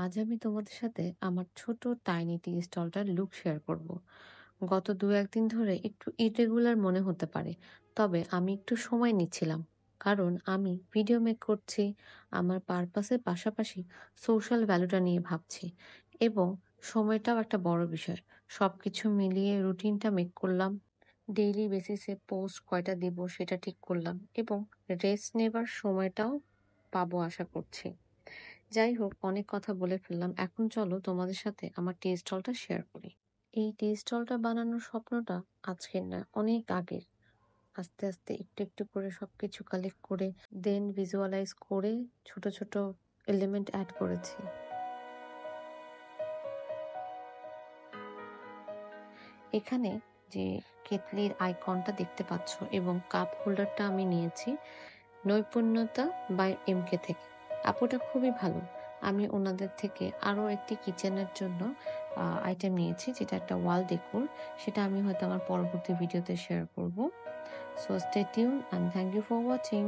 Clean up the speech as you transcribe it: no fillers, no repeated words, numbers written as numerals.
আজ আমি তোমাদের সাথে আমার ছোট টাইনি টি স্টলটার লুক শেয়ার করব। গত দু একদিন ধরে একটু ইরেগুলার মনে হতে পারে, তবে আমি একটু সময় নিচ্ছিলাম। কারণ আমি ভিডিও মেক করছি, আমার পারপাসের পাশাপাশি সোশ্যাল ভ্যালুটা নিয়ে ভাবছি, এবং সময়টাও একটা বড় বিষয়। সবকিছু মিলিয়ে রুটিনটা মেক করলাম, ডেইলি বেসিসে পোস্ট কয়টা দিব সেটা ঠিক করলাম, এবং রেস্ট নেবার সময়টাও পাবো আশা করছি। যাই হোক, অনেক কথা বলে ফেললাম। এখন চলো তোমাদের সাথে আমার টি স্টলটা শেয়ার করি। এই টি স্টলটা বানানোর স্বপ্নটা আজকের না, অনেক আগের। আস্তে আস্তে একটু একটু করে সবকিছু কালেক্ট করে দেন ভিজুয়ালাইজ করে ছোট ছোট এলিমেন্ট অ্যাড করেছি। এখানে যে কেটলির আইকনটা দেখতে পাচ্ছ এবং কাপ হোল্ডারটা আমি নিয়েছি নৈপুণ্যতা বাই এমকে থেকে। আপুটা খুবই ভালো। আমি ওনাদের থেকে আরো একটি কিচেনের জন্য আইটেম নিয়েছি, যেটা একটা ওয়াল ডেকোর। সেটা আমি হয়তো আমার পরবর্তী ভিডিওতে শেয়ার করব। So stay tune and thank you for watching.